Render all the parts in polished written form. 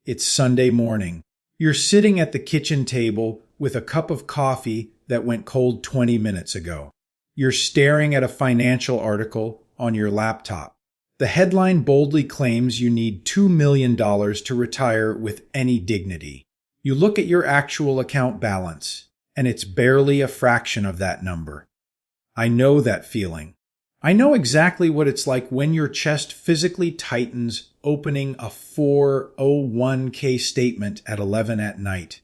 It's Sunday morning. You're sitting at the kitchen table with a cup of coffee that went cold 20 minutes ago. You're staring at a financial article on your laptop. The headline boldly claims you need $2 million to retire with any dignity. You look at your actual account balance, and it's barely a fraction of that number. I know that feeling. I know exactly what it's like when your chest physically tightens opening a 401k statement at 11 at night.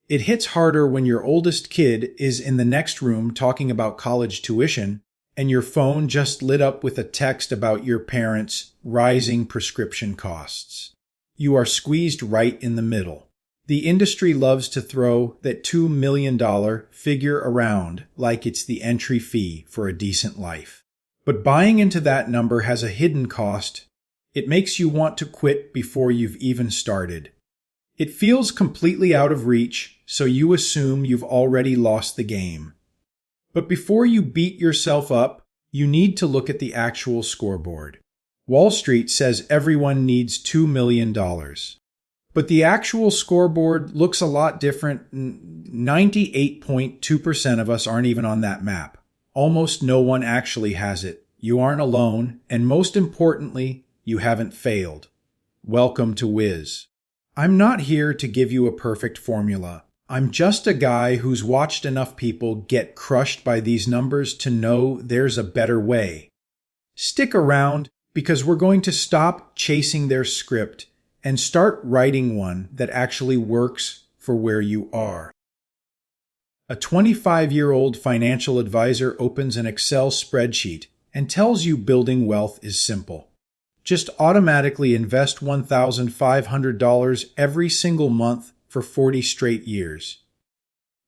It hits harder when your oldest kid is in the next room talking about college tuition and your phone just lit up with a text about your parents' rising prescription costs. You are squeezed right in the middle. The industry loves to throw that $2 million figure around like it's the entry fee for a decent life. But buying into that number has a hidden cost. It makes you want to quit before you've even started. It feels completely out of reach, so you assume you've already lost the game. But before you beat yourself up, you need to look at the actual scoreboard. Wall Street says everyone needs $2 million. But the actual scoreboard looks a lot different. 98.2% of us aren't even on that map. Almost no one actually has it. You aren't alone, and most importantly, you haven't failed. Welcome to Wiz. I'm not here to give you a perfect formula. I'm just a guy who's watched enough people get crushed by these numbers to know there's a better way. Stick around because we're going to stop chasing their script and start writing one that actually works for where you are. A 25-year-old financial advisor opens an Excel spreadsheet and tells you building wealth is simple. Just automatically invest $1,500 every single month for 40 straight years.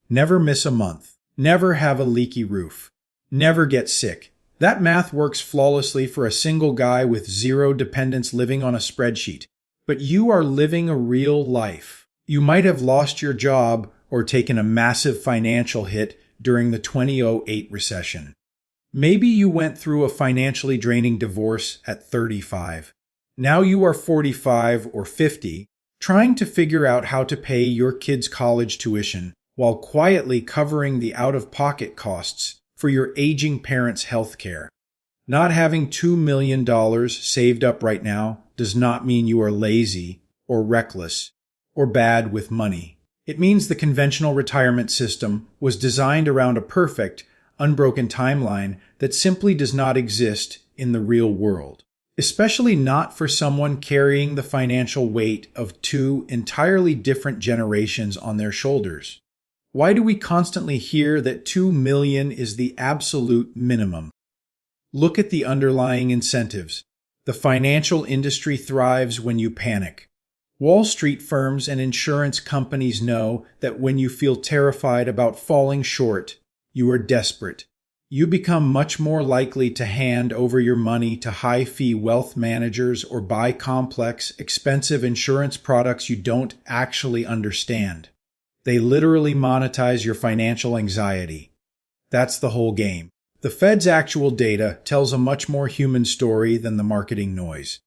Never miss a month. Never have a leaky roof. Never get sick. That math works flawlessly for a single guy with zero dependents living on a spreadsheet. But you are living a real life. You might have lost your job or taken a massive financial hit during the 2008 recession. Maybe you went through a financially draining divorce at 35. Now you are 45 or 50, trying to figure out how to pay your kids' college tuition while quietly covering the out-of-pocket costs for your aging parents' health care. Not having $2 million saved up right now does not mean you are lazy or reckless or bad with money. It means the conventional retirement system was designed around a perfect, unbroken timeline that simply does not exist in the real world, especially not for someone carrying the financial weight of two entirely different generations on their shoulders. Why do we constantly hear that $2 million is the absolute minimum? Look at the underlying incentives. The financial industry thrives when you panic. Wall Street firms and insurance companies know that when you feel terrified about falling short, you are desperate. You become much more likely to hand over your money to high-fee wealth managers or buy complex, expensive insurance products you don't actually understand. They literally monetize your financial anxiety. That's the whole game. The Fed's actual data tells a much more human story than the marketing noise.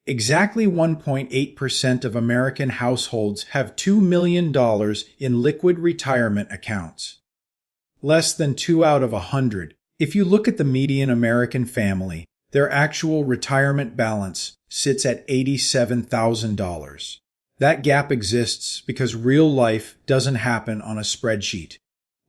Exactly 1.8% of American households have $2 million in liquid retirement accounts. Less than 2 out of 100. If you look at the median American family, their actual retirement balance sits at $87,000. That gap exists because real life doesn't happen on a spreadsheet.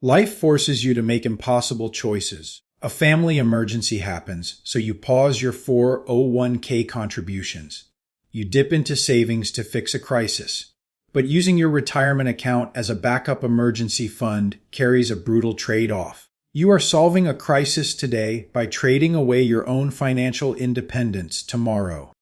Life forces you to make impossible choices. A family emergency happens, so you pause your 401k contributions. You dip into savings to fix a crisis. But using your retirement account as a backup emergency fund carries a brutal trade-off. You are solving a crisis today by trading away your own financial independence tomorrow.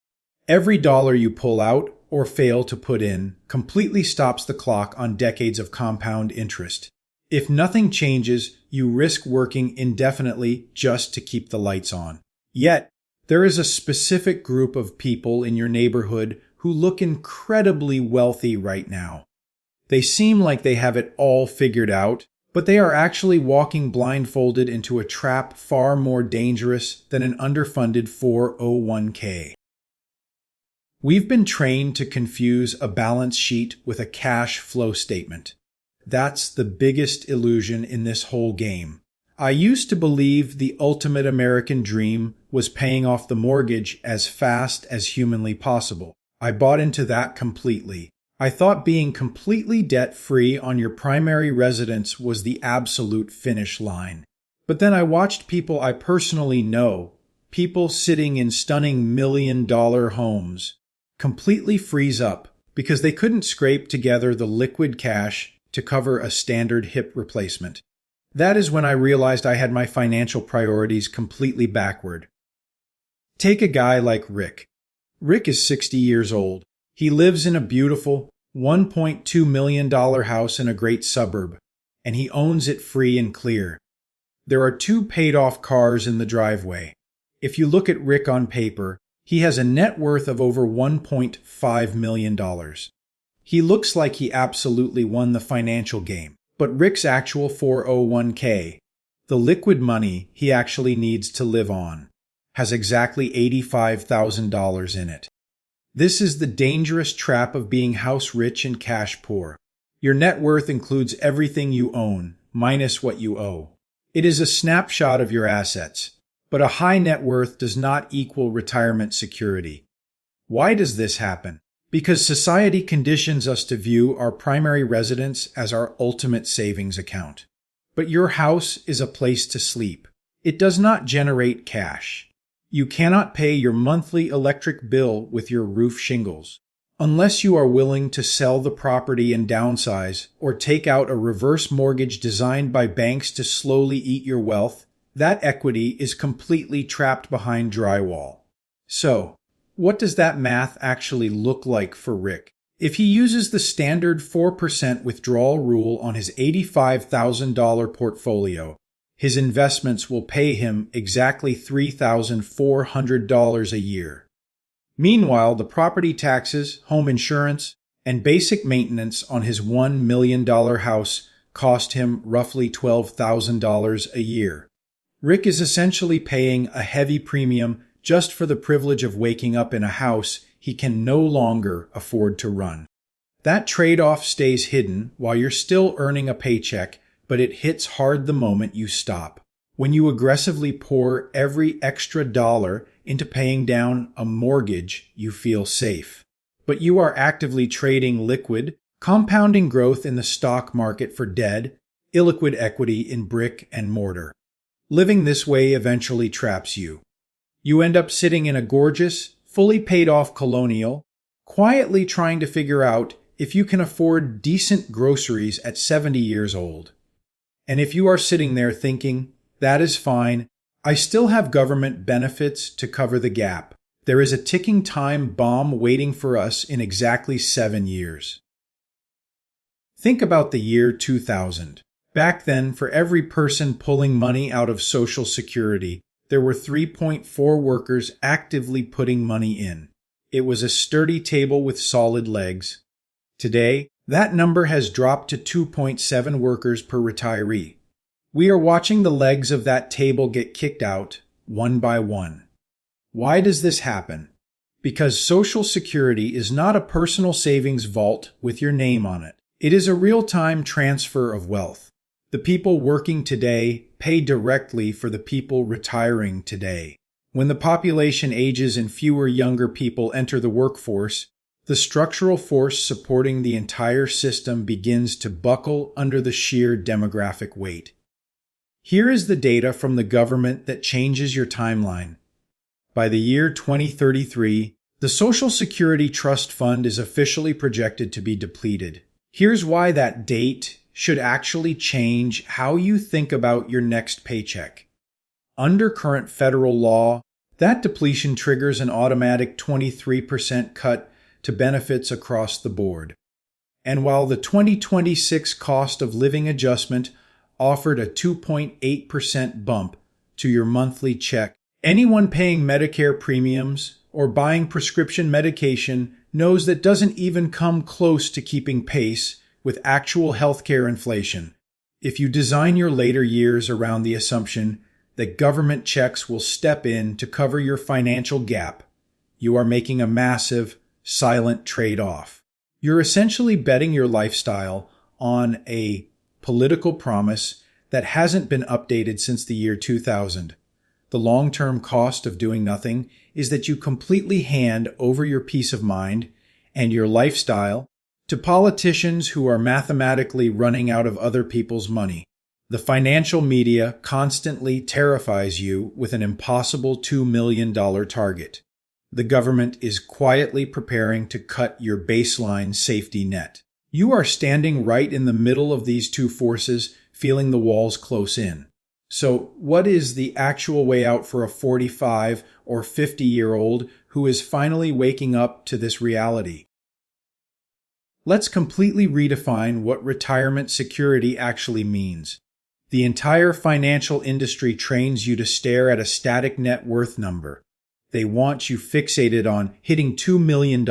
Every dollar you pull out or fail to put in completely stops the clock on decades of compound interest. If nothing changes, you risk working indefinitely just to keep the lights on. Yet, there is a specific group of people in your neighborhood who look incredibly wealthy right now. They seem like they have it all figured out, but they are actually walking blindfolded into a trap far more dangerous than an underfunded 401k. We've been trained to confuse a balance sheet with a cash flow statement. That's the biggest illusion in this whole game. I used to believe the ultimate American dream was paying off the mortgage as fast as humanly possible. I bought into that completely. I thought being completely debt-free on your primary residence was the absolute finish line. But then I watched people I personally know, people sitting in stunning million-dollar homes, completely freeze up because they couldn't scrape together the liquid cash to cover a standard hip replacement. That is when I realized I had my financial priorities completely backward. Take a guy like Rick. Rick is 60 years old. He lives in a beautiful $1.2 million house in a great suburb, and he owns it free and clear. There are 2 paid-off cars in the driveway. If you look at Rick on paper, he has a net worth of over $1.5 million. He looks like he absolutely won the financial game. But Rick's actual 401k, the liquid money he actually needs to live on, has exactly $85,000 in it. This is the dangerous trap of being house rich and cash poor. Your net worth includes everything you own, minus what you owe. It is a snapshot of your assets, but a high net worth does not equal retirement security. Why does this happen? Because society conditions us to view our primary residence as our ultimate savings account. But your house is a place to sleep. It does not generate cash. You cannot pay your monthly electric bill with your roof shingles. Unless you are willing to sell the property and downsize, or take out a reverse mortgage designed by banks to slowly eat your wealth, that equity is completely trapped behind drywall. So, what does that math actually look like for Rick? If he uses the standard 4% withdrawal rule on his $85,000 portfolio, his investments will pay him exactly $3,400 a year. Meanwhile, the property taxes, home insurance, and basic maintenance on his $1 million house cost him roughly $12,000 a year. Rick is essentially paying a heavy premium just for the privilege of waking up in a house he can no longer afford to run. That trade-off stays hidden while you're still earning a paycheck, but it hits hard the moment you stop. When you aggressively pour every extra dollar into paying down a mortgage, you feel safe. But you are actively trading liquid, compounding growth in the stock market for dead, illiquid equity in brick and mortar. Living this way eventually traps you. You end up sitting in a gorgeous, fully paid-off colonial, quietly trying to figure out if you can afford decent groceries at 70 years old. And if you are sitting there thinking, that is fine, I still have government benefits to cover the gap. There is a ticking time bomb waiting for us in exactly 7 years. Think about the year 2000. Back then, for every person pulling money out of Social Security, there were 3.4 workers actively putting money in. It was a sturdy table with solid legs. Today, that number has dropped to 2.7 workers per retiree. We are watching the legs of that table get kicked out, one by one. Why does this happen? Because Social Security is not a personal savings vault with your name on it. It is a real-time transfer of wealth. The people working today pay directly for the people retiring today. When the population ages and fewer younger people enter the workforce, the structural force supporting the entire system begins to buckle under the sheer demographic weight. Here is the data from the government that changes your timeline. By the year 2033, the Social Security Trust Fund is officially projected to be depleted. Here's why that date should actually change how you think about your next paycheck. Under current federal law, that depletion triggers an automatic 23% cut to benefits across the board. And while the 2026 cost of living adjustment offered a 2.8% bump to your monthly check, anyone paying Medicare premiums or buying prescription medication knows that doesn't even come close to keeping pace with actual healthcare inflation. If you design your later years around the assumption that government checks will step in to cover your financial gap, you are making a massive, silent trade-off. You're essentially betting your lifestyle on a political promise that hasn't been updated since the year 2000. The long-term cost of doing nothing is that you completely hand over your peace of mind and your lifestyle to politicians who are mathematically running out of other people's money. The financial media constantly terrifies you with an impossible $2 million target. The government is quietly preparing to cut your baseline safety net. You are standing right in the middle of these two forces, feeling the walls close in. So, what is the actual way out for a 45 or 50-year-old who is finally waking up to this reality? Let's completely redefine what retirement security actually means. The entire financial industry trains you to stare at a static net worth number. They want you fixated on hitting $2 million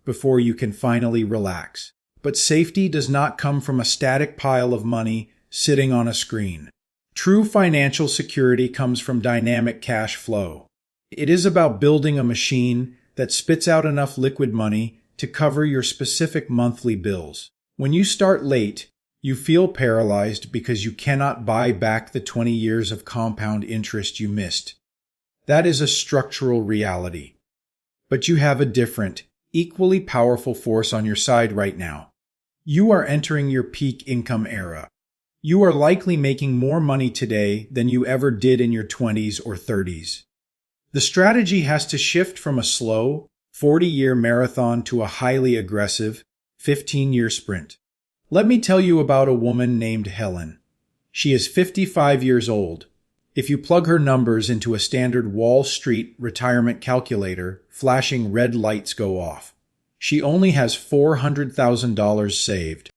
before you can finally relax. But safety does not come from a static pile of money sitting on a screen. True financial security comes from dynamic cash flow. It is about building a machine that spits out enough liquid money to cover your specific monthly bills. When you start late, you feel paralyzed because you cannot buy back the 20 years of compound interest you missed. That is a structural reality. But you have a different, equally powerful force on your side right now. You are entering your peak income era. You are likely making more money today than you ever did in your 20s or 30s. The strategy has to shift from a slow, 40-year marathon to a highly aggressive, 15-year sprint. Let me tell you about a woman named Helen. She is 55 years old. If you plug her numbers into a standard Wall Street retirement calculator, flashing red lights go off. She only has $400,000 saved.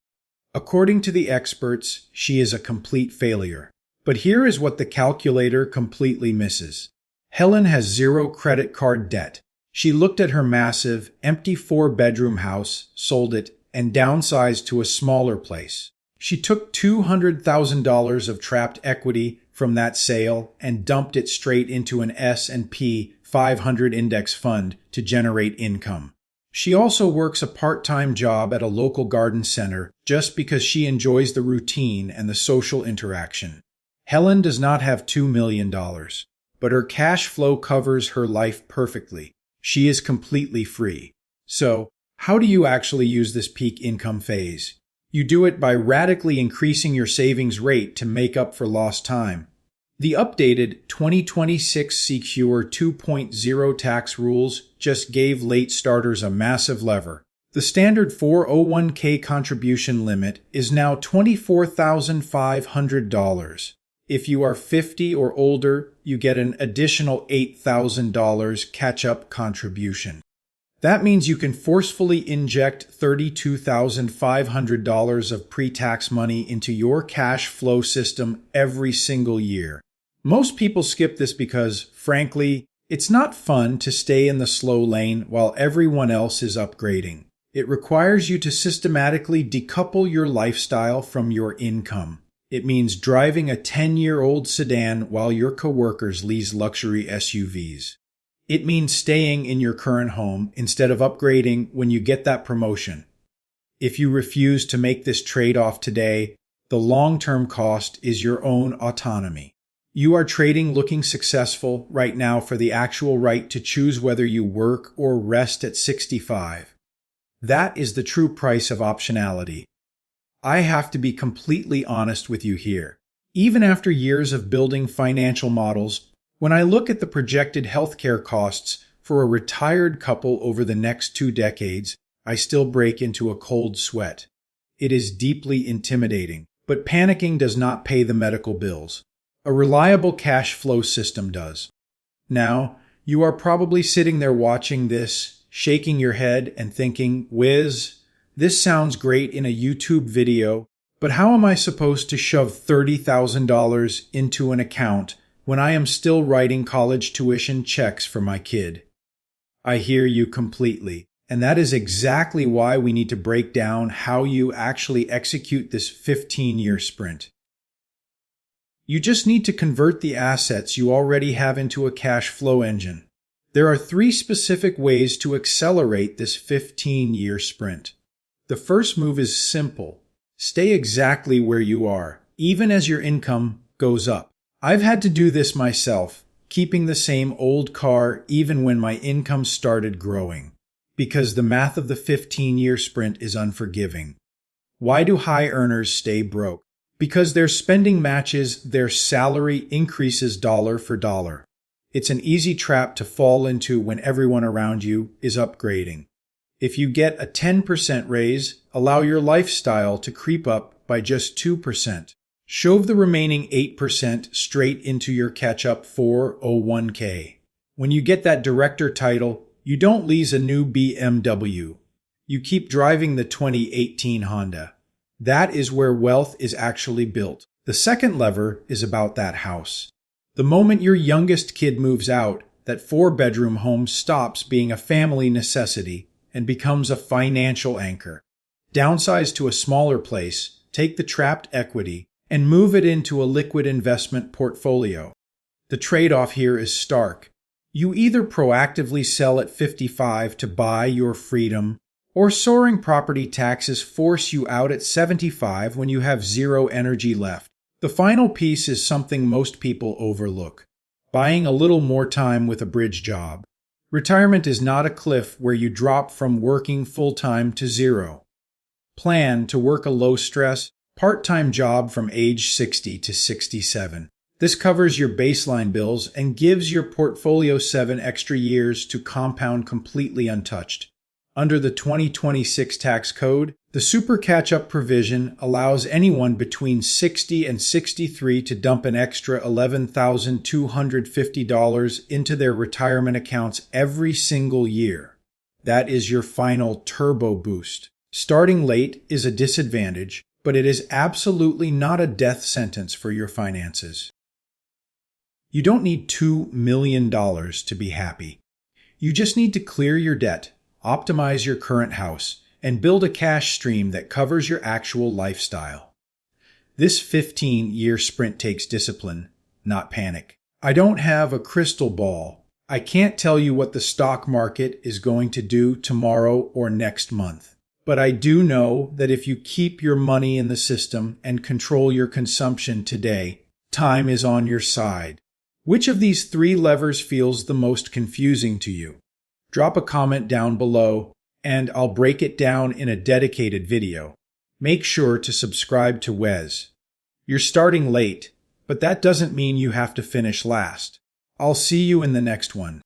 According to the experts, she is a complete failure. But here is what the calculator completely misses. Helen has zero credit card debt. She looked at her massive, empty 4-bedroom house, sold it, and downsized to a smaller place. She took $200,000 of trapped equity from that sale and dumped it straight into an S&P 500 index fund to generate income. She also works a part-time job at a local garden center just because she enjoys the routine and the social interaction. Helen does not have $2 million, but her cash flow covers her life perfectly. She is completely free. So, how do you actually use this peak income phase? You do it by radically increasing your savings rate to make up for lost time. The updated 2026 Secure 2.0 tax rules just gave late starters a massive lever. The standard 401k contribution limit is now $24,500. If you are 50 or older, you get an additional $8,000 catch-up contribution. That means you can forcefully inject $32,500 of pre-tax money into your cash flow system every single year. Most people skip this because, frankly, it's not fun to stay in the slow lane while everyone else is upgrading. It requires you to systematically decouple your lifestyle from your income. It means driving a 10-year-old sedan while your coworkers lease luxury SUVs. It means staying in your current home instead of upgrading when you get that promotion. If you refuse to make this trade-off today, the long-term cost is your own autonomy. You are trading looking successful right now for the actual right to choose whether you work or rest at 65. That is the true price of optionality. I have to be completely honest with you here. Even after years of building financial models, when I look at the projected healthcare costs for a retired couple over the next 2 decades, I still break into a cold sweat. It is deeply intimidating, but panicking does not pay the medical bills. A reliable cash flow system does. Now, you are probably sitting there watching this, shaking your head and thinking, "Whiz, this sounds great in a YouTube video, but how am I supposed to shove $30,000 into an account when I am still writing college tuition checks for my kid?" I hear you completely, and that is exactly why we need to break down how you actually execute this 15-year sprint. You just need to convert the assets you already have into a cash flow engine. There are 3 specific ways to accelerate this 15-year sprint. The first move is simple. Stay exactly where you are, even as your income goes up. I've had to do this myself, keeping the same old car even when my income started growing, because the math of the 15-year sprint is unforgiving. Why do high earners stay broke? Because their spending matches their salary increases dollar for dollar. It's an easy trap to fall into when everyone around you is upgrading. If you get a 10% raise, allow your lifestyle to creep up by just 2%. Shove the remaining 8% straight into your catch-up 401k. When you get that director title, you don't lease a new BMW. You keep driving the 2018 Honda. That is where wealth is actually built. The second lever is about that house. The moment your youngest kid moves out, that 4-bedroom home stops being a family necessity and becomes a financial anchor. Downsize to a smaller place, take the trapped equity, and move it into a liquid investment portfolio. The trade-off here is stark. You either proactively sell at 55 to buy your freedom, or soaring property taxes force you out at 75 when you have zero energy left. The final piece is something most people overlook: buying a little more time with a bridge job. Retirement is not a cliff where you drop from working full-time to zero. Plan to work a low-stress, part-time job from age 60 to 67. This covers your baseline bills and gives your portfolio 7 extra years to compound completely untouched. Under the 2026 tax code, the super catch-up provision allows anyone between 60 and 63 to dump an extra $11,250 into their retirement accounts every single year. That is your final turbo boost. Starting late is a disadvantage, but it is absolutely not a death sentence for your finances. You don't need $2 million to be happy. You just need to clear your debt, optimize your current house, and build a cash stream that covers your actual lifestyle. This 15-year sprint takes discipline, not panic. I don't have a crystal ball. I can't tell you what the stock market is going to do tomorrow or next month. But I do know that if you keep your money in the system and control your consumption today, time is on your side. Which of these 3 levers feels the most confusing to you? Drop a comment down below, and I'll break it down in a dedicated video. Make sure to subscribe to Wes. You're starting late, but that doesn't mean you have to finish last. I'll see you in the next one.